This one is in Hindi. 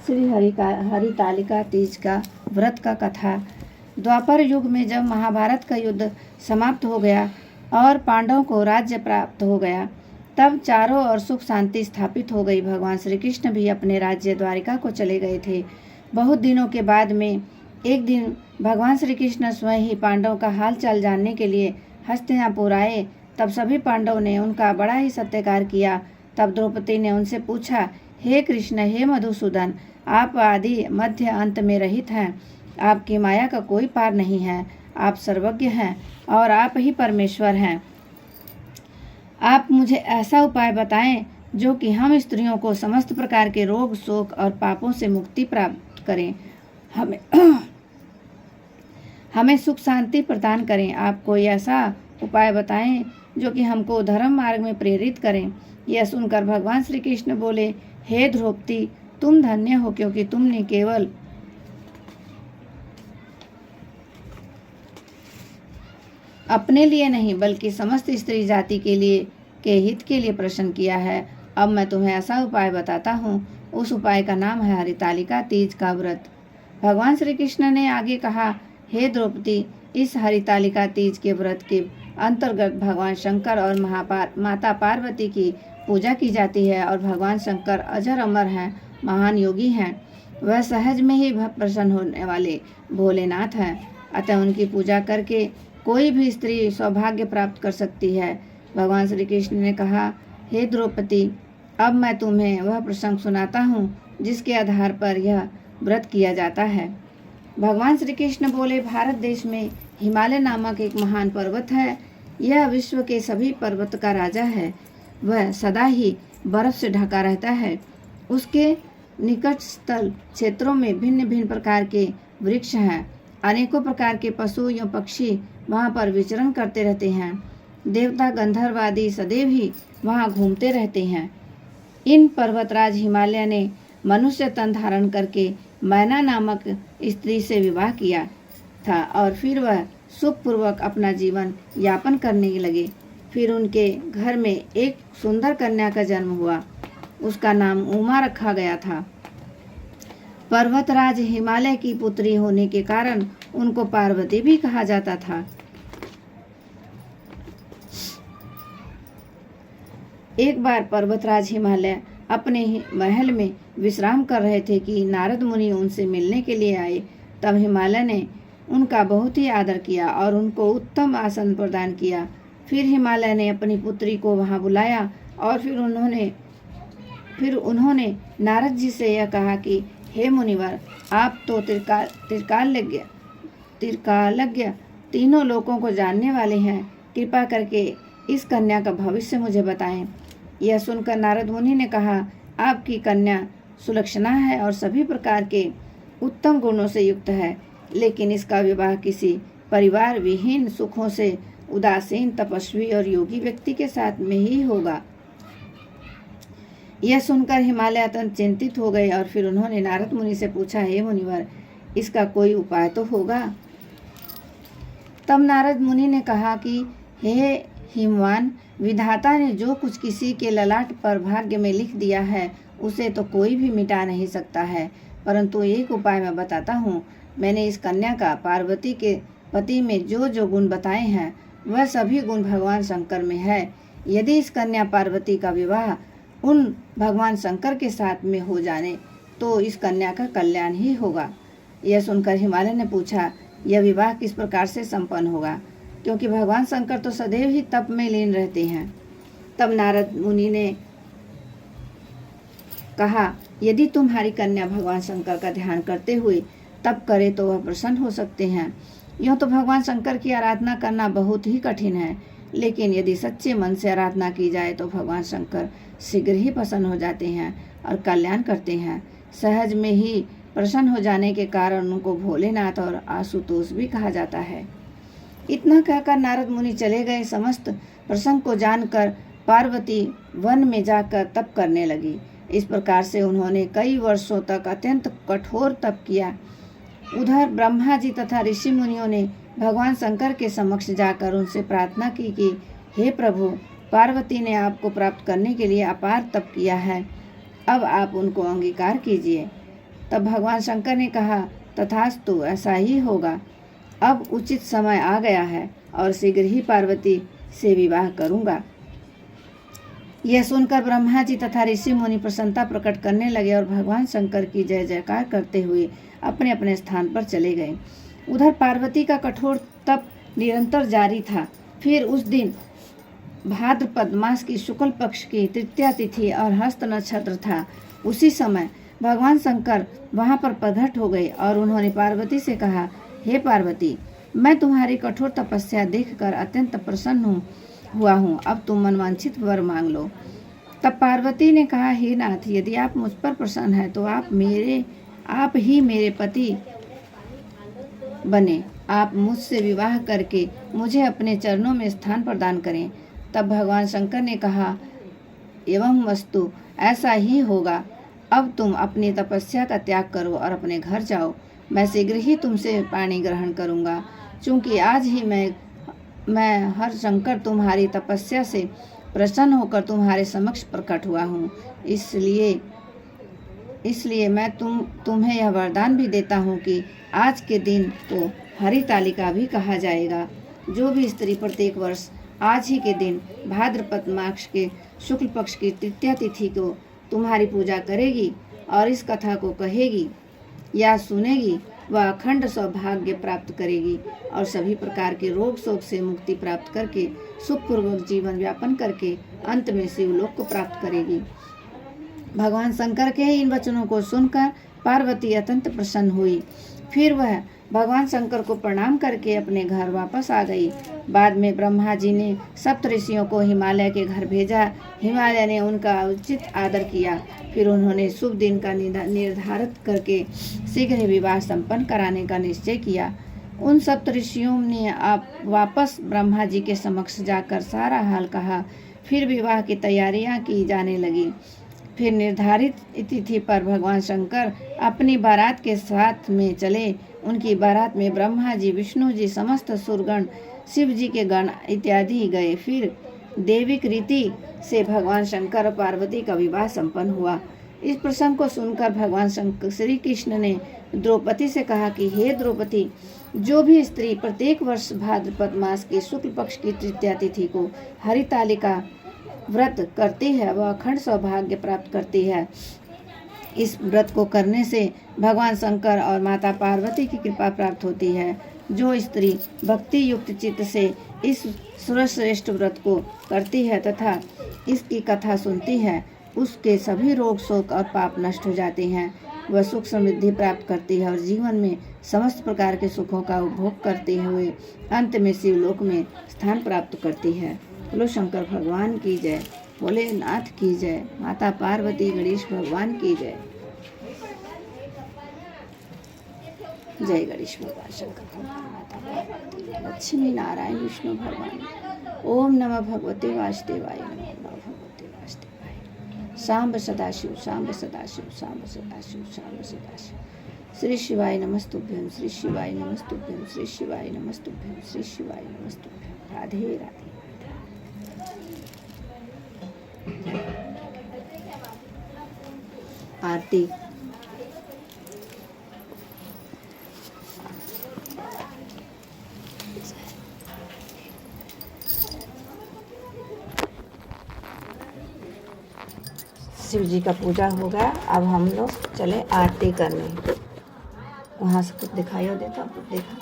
श्री हरितालिका तीज का व्रत का कथा। द्वापर युग में जब महाभारत का युद्ध समाप्त हो गया और पांडवों को राज्य प्राप्त हो गया, तब चारों ओर सुख शांति स्थापित हो गई। भगवान श्री कृष्ण भी अपने राज्य द्वारिका को चले गए थे। बहुत दिनों के बाद में एक दिन भगवान श्री कृष्ण स्वयं ही पांडवों का हाल चाल जानने के लिए हस्तिनापुर आए। तब सभी पांडवों ने उनका बड़ा ही सत्कार किया। तब द्रौपदी ने उनसे पूछा, हे कृष्ण, हे मधुसूदन, आप आदि मध्य अंत में रहित हैं। आपकी माया का कोई पार नहीं है। आप सर्वज्ञ हैं और आप ही परमेश्वर हैं। आप मुझे ऐसा उपाय बताएं जो कि हम स्त्रियों को समस्त प्रकार के रोग, शोक और पापों से मुक्ति प्राप्त करें, हमें सुख शांति प्रदान करें। आप कोई ऐसा उपाय बताएं जो कि हमको धर्म मार्ग में प्रेरित करें। यह सुनकर भगवान श्री कृष्ण बोले, हे द्रौपदी, तुम धन्य हो, क्योंकि तुमने केवल अपने लिए नहीं बल्कि समस्त स्त्री जाति के हित के लिए प्रश्न किया है। अब मैं तुम्हें ऐसा उपाय बताता हूँ। उस उपाय का नाम है हरितालिका तीज का व्रत। भगवान श्री कृष्ण ने आगे कहा, हे द्रौपदी, इस हरितालिका तीज के व्रत के अंतर्गत भगवान शंकर और माता पार्वती की पूजा की जाती है। और भगवान शंकर अजर अमर हैं, महान योगी हैं। वह सहज में ही प्रसन्न होने वाले भोलेनाथ हैं। अतः उनकी पूजा करके कोई भी स्त्री सौभाग्य प्राप्त कर सकती है। भगवान श्री कृष्ण ने कहा, हे द्रौपदी, अब मैं तुम्हें वह प्रसंग सुनाता हूँ जिसके आधार पर यह व्रत किया जाता है। भगवान श्री कृष्ण बोले, भारत देश में हिमालय नामक एक महान पर्वत है। यह विश्व के सभी पर्वत का राजा है। वह सदा ही बर्फ से ढका रहता है। उसके निकट स्थल क्षेत्रों में भिन्न भिन्न प्रकार के वृक्ष हैं। अनेकों प्रकार के पशु एवं पक्षी वहाँ पर विचरण करते रहते हैं। देवता, गंधर्व आदि सदैव ही वहाँ घूमते रहते हैं। इन पर्वतराज हिमालय ने मनुष्य तन धारण करके मैना नामक स्त्री से विवाह किया था और फिर वह सुखपूर्वक अपना जीवन यापन करने लगे। फिर उनके घर में एक सुंदर कन्या का जन्म हुआ। उसका नाम उमा रखा गया था। पर्वतराज हिमालय की पुत्री होने के कारण उनको पार्वती भी कहा जाता था। एक बार पर्वतराज हिमालय अपने ही महल में विश्राम कर रहे थे कि नारद मुनि उनसे मिलने के लिए आए। तब हिमालय ने उनका बहुत ही आदर किया और उनको उत्तम आसन प्रदान किया। फिर हिमालय ने अपनी पुत्री को वहां बुलाया और फिर उन्होंने नारद जी से यह कहा कि हे मुनिवर, आप तो त्रिकालज्ञ तीनों लोकों को जानने वाले हैं। कृपा करके इस कन्या का भविष्य मुझे बताएं। यह सुनकर नारद मुनि ने कहा, आपकी कन्या सुलक्षणा है और सभी प्रकार के उत्तम गुणों से युक्त है, लेकिन इसका विवाह किसी परिवार विहीन, सुखों से उदासीन, तपस्वी और योगी व्यक्ति के साथ में ही होगा। यह सुनकर हिमालय अत्यंत चिंतित हो गए और फिर उन्होंने नारद मुनि से पूछा, हे मुनिवर, इसका कोई उपाय तो होगा। तब नारद मुनि ने कहा कि हे हिमवान, विधाता ने जो कुछ किसी के ललाट पर भाग्य में लिख दिया है उसे तो कोई भी मिटा नहीं सकता है, परंतु एक उपाय मैं बताता हूँ। मैंने इस कन्या का पार्वती के पति में जो जो गुण बताए हैं वह सभी गुण भगवान शंकर में है। यदि इस कन्या पार्वती का विवाह उन भगवान शंकर के साथ में हो जाने तो इस कन्या का कल्याण ही होगा। यह सुनकर हिमालय ने पूछा, यह विवाह किस प्रकार से संपन्न होगा, क्योंकि भगवान शंकर तो सदैव ही तप में लीन रहते हैं। तब नारद मुनि ने कहा, यदि तुम्हारी कन्या भगवान शंकर का ध्यान करते हुए तप करे तो वह प्रसन्न हो सकते हैं। यूँ तो भगवान शंकर की आराधना करना बहुत ही कठिन है, लेकिन यदि सच्चे मन से आराधना की जाए तो भगवान शंकर शीघ्र ही प्रसन्न हो जाते हैं और कल्याण करते हैं। सहज में ही प्रसन्न हो जाने के कारण उनको भोलेनाथ और आशुतोष भी कहा जाता है। इतना कहकर नारद मुनि चले गए। समस्त प्रसंग को जानकर पार्वती वन में जाकर तप करने लगी। इस प्रकार से उन्होंने कई वर्षों तक अत्यंत कठोर तप किया। उधर ब्रह्मा जी तथा ऋषि मुनियों ने भगवान शंकर के समक्ष जाकर उनसे प्रार्थना की कि हे प्रभु, पार्वती ने आपको प्राप्त करने के लिए अपार तप किया है, अब आप उनको अंगीकार कीजिए। तब भगवान शंकर ने कहा, तथास्तु, ऐसा ही होगा। अब उचित समय आ गया है और शीघ्र ही पार्वती से विवाह करूंगा। यह सुनकर ब्रह्मा जी तथा ऋषि मुनि प्रसन्नता प्रकट करने लगे और भगवान शंकर की जय जयकार करते हुए अपने अपने स्थान पर चले गए। उधर पार्वती का कठोर तप निरंतर जारी था। फिर उस दिन भाद्रपद मास की शुक्ल पक्ष की तृतीया तिथि और हस्त नक्षत्र था। उसी समय भगवान शंकर वहां पर प्रकट हो गए और उन्होंने पार्वती से कहा, हे पार्वती, मैं तुम्हारी कठोर तपस्या देखकर अत्यंत प्रसन्न हुआ हूँ। अब तुम मनवांछित वर मांग लो। तब पार्वती ने कहा, हे नाथ, यदि आप मुझ पर प्रसन्न हैं तो आप ही मेरे पति बने। आप मुझसे विवाह करके मुझे अपने चरणों में स्थान प्रदान करें। तब भगवान शंकर ने कहा, एवं वस्तु, ऐसा ही होगा। अब तुम अपनी तपस्या का त्याग करो और अपने घर जाओ। मैं शीघ्र ही तुमसे पाणी ग्रहण करूंगा। चूंकि आज ही मैं हर शंकर तुम्हारी तपस्या से प्रसन्न होकर तुम्हारे समक्ष प्रकट हुआ हूँ। इसलिए मैं तुम्हें यह वरदान भी देता हूँ कि आज के दिन को हरितालिका भी कहा जाएगा। जो भी स्त्री प्रत्येक वर्ष आज ही के दिन भाद्रपद मास के शुक्ल पक्ष की तृतीया तिथि को तुम्हारी पूजा करेगी और इस कथा को कहेगी या सुनेगी, वह अखंड सौभाग्य प्राप्त करेगी और सभी प्रकार के रोग शोक से मुक्ति प्राप्त करके सुखपूर्वक जीवन यापन करके अंत में शिवलोक को प्राप्त करेगी। भगवान शंकर के इन वचनों को सुनकर पार्वती अत्यंत प्रसन्न हुई। फिर वह भगवान शंकर को प्रणाम करके अपने घर वापस आ गई। बाद में ब्रह्मा जी ने सप्त ऋषियों को हिमालय के घर भेजा। हिमालय ने उनका उचित आदर किया। फिर उन्होंने शुभ दिन का निर्धारित करके शीघ्र ही विवाह संपन्न कराने का निश्चय किया। उन सप्त ऋषियों ने आप वापस ब्रह्मा जी के समक्ष जाकर सारा हाल कहा। फिर विवाह की तैयारियां की जाने लगी। फिर निर्धारित तिथि पर भगवान शंकर अपनी बारात के साथ में चले। उनकी बारात में ब्रह्मा जी, विष्णु जी, समस्त सुरगण, शिव जी के गण इत्यादि गए। फिर दैविक रीति से भगवान शंकर और पार्वती का विवाह संपन्न हुआ। इस प्रसंग को सुनकर भगवान श्री कृष्ण ने द्रौपदी से कहा कि हे द्रौपदी, जो भी स्त्री प्रत्येक वर्ष भाद्रपद मास के शुक्ल पक्ष की तृतीया तिथि को हरितालिका व्रत करती है, वह अखंड सौभाग्य प्राप्त करती है। इस व्रत को करने से भगवान शंकर और माता पार्वती की कृपा प्राप्त होती है। जो स्त्री भक्ति युक्त चित्त से इस सर्वश्रेष्ठ व्रत को करती है तथा इसकी कथा सुनती है, उसके सभी रोग शोक और पाप नष्ट हो जाते हैं। वह सुख समृद्धि प्राप्त करती है और जीवन में समस्त प्रकार के सुखों का उपभोग करते हुए अंत में शिवलोक में स्थान प्राप्त करती है। बोलो शंकर भगवान की जय, भोलेनाथ की जय, माता पार्वती गणेश भगवान की जय। जय गणेश भगवान, शंकर भगवान, माता पार्वती, लक्ष्मी नारायण विष्णु भगवान। ओम नमः भगवते वासुदेवाय, नमो भगवते वासुदेवाय। सांब सदाशिव, सांब सदाशिव, सांब सदाशिव, सांब सदाशिव। श्री शिवाय नमस्तुभ्यं, श्री शिवाय नमस्तुभ्यं, श्री शिवाय नमस्तुभ्यं, श्री शिवाय नमस्तुभ्यं। राधे राधे। आरती। शिव जी का पूजा हो गया। अब हम लोग चले आरती करने। वहाँ से कुछ दिखाई देता, कुछ देखा।